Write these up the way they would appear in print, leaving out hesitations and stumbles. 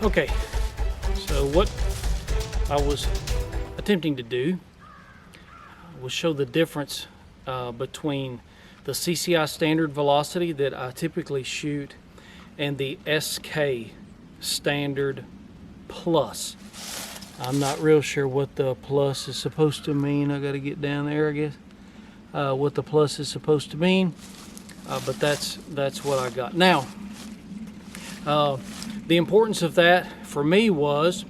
Okay, so what I was attempting to do was show the difference between the CCI Standard Velocity that I typically shoot and the SK Standard Plus. I'm not real sure what the plus is supposed to mean. I got to get down there, I guess. What the plus is supposed to mean, but that's what I got. Now, the importance of that for me was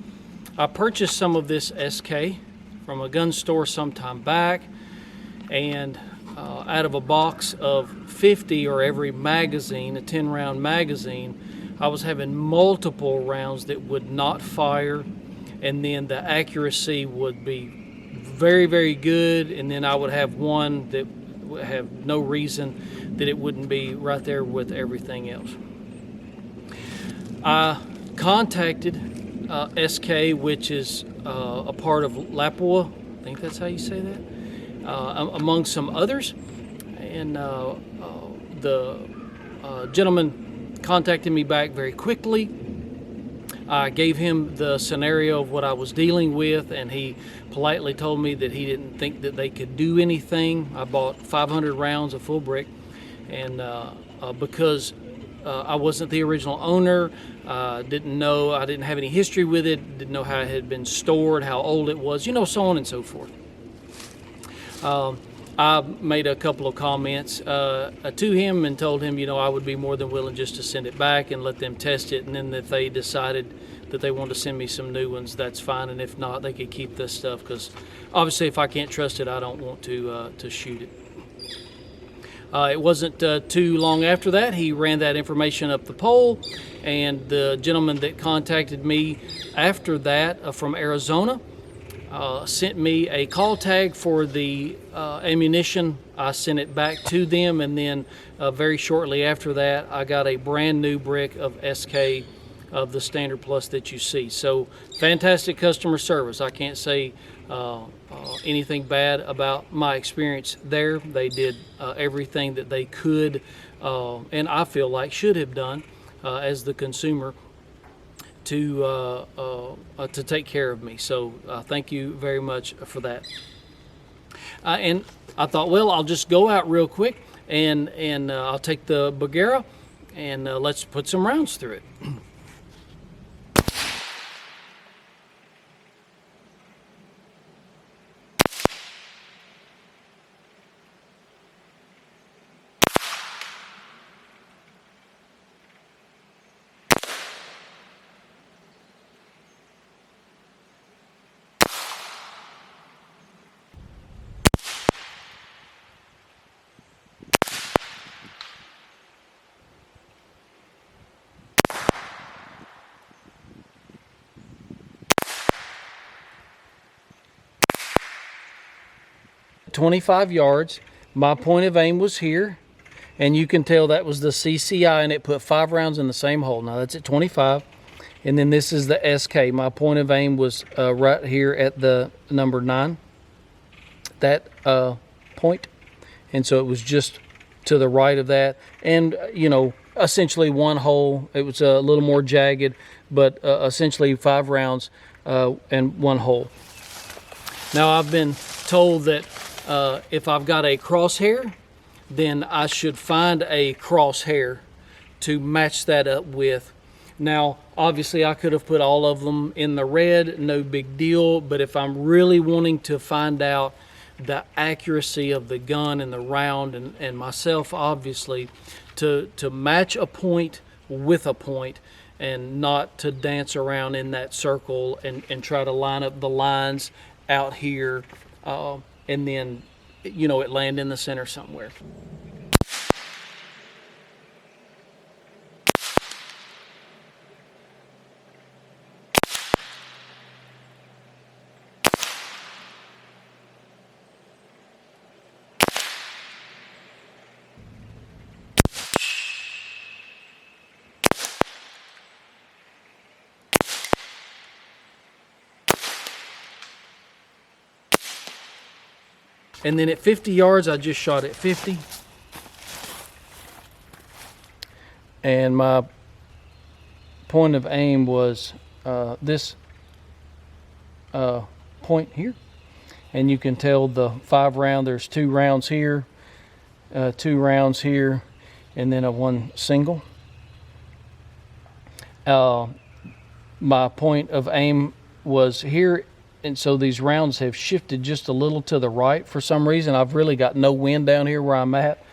I purchased some of this SK from a gun store some time back, and out of a box of 50 or every magazine, a 10-round magazine, I was having multiple rounds that would not fire, and then the accuracy would be very, very good, and then I would have one that would have no reason that it wouldn't be right there with everything else. I contacted SK, which is a part of Lapua, I think that's how you say that, among some others, and the gentleman contacted me back very quickly. I gave him the scenario of what I was dealing with, and he politely told me that he didn't think that they could do anything. I bought 500 rounds of full brick, and because I wasn't the original owner, didn't know, I didn't have any history with it, didn't know how it had been stored, how old it was, so on and so forth. I made a couple of comments to him and told him, I would be more than willing just to send it back and let them test it, and then if they decided that they wanted to send me some new ones, that's fine, and if not, they could keep this stuff, because obviously if I can't trust it, I don't want to shoot it. It wasn't too long after that, he ran that information up the pole, and the gentleman that contacted me after that from Arizona sent me a call tag for the ammunition. I sent it back to them, and then very shortly after that, I got a brand new brick of SK of the Standard Plus that you see. So fantastic customer service. I can't say anything bad about my experience there. They did everything that they could, and I feel like should have done as the consumer to take care of me. So thank you very much for that. And I thought, well, I'll just go out real quick and I'll take the Bagheera and let's put some rounds through it. .25 yards. My point of aim was here, and you can tell that was the CCI, and it put 5 rounds in the same hole. Now that's at 25, and then this is the SK. My point of aim was right here at the number 9, that point, and so it was just to the right of that, and essentially one hole. It was a little more jagged, but essentially 5 rounds and one hole. Now I've been told that if I've got a crosshair, then I should find a crosshair to match that up with. Now, obviously I could have put all of them in the red, no big deal, but if I'm really wanting to find out the accuracy of the gun and the round and myself, obviously, to match a point with a point and not to dance around in that circle and try to line up the lines out here, and then it land in the center somewhere. And then at 50 yards, I just shot at 50. And my point of aim was this point here, and you can tell the 5 round, there's 2 rounds here, 2 rounds here, and then a 1 single. My point of aim was here, and so these rounds have shifted just a little to the right for some reason. I've really got no wind down here where I'm at,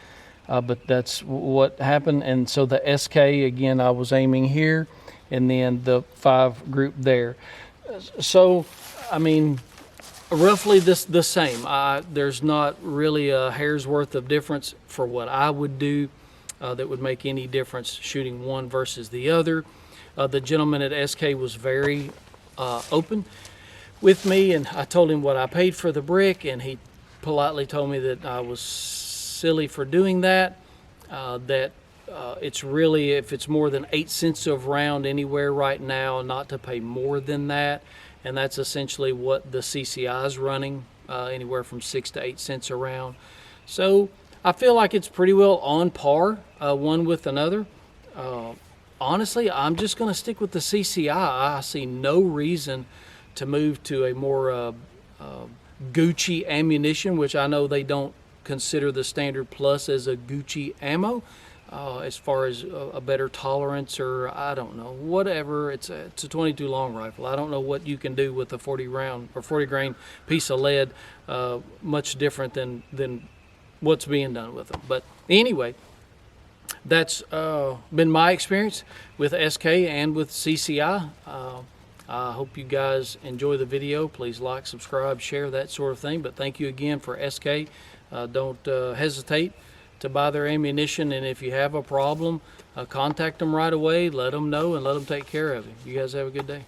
but that's what happened. And so the SK, again, I was aiming here, and then the 5 group there. So, I mean, roughly the same. There's not really a hair's worth of difference for what I would do that would make any difference shooting one versus the other. The gentleman at SK was very open with me, and I told him what I paid for the brick, and he politely told me that I was silly for doing that, it's really, if it's more than 8 cents a round anywhere right now, not to pay more than that, and that's essentially what the CCI is running, anywhere from 6 to 8 cents a round. So I feel like it's pretty well on par, one with another. Honestly, I'm just going to stick with the CCI. I see no reason to move to a more Gucci ammunition, which I know they don't consider the Standard Plus as a Gucci ammo, as far as a better tolerance, or I don't know, whatever. It's a 22 long rifle. I don't know what you can do with a 40 round or 40 grain piece of lead, much different than what's being done with them. But anyway, that's been my experience with SK and with CCI. I hope you guys enjoy the video. Please like, subscribe, share, that sort of thing. But thank you again for SK. Don't hesitate to buy their ammunition, and if you have a problem, contact them right away, let them know, and let them take care of you. You guys have a good day.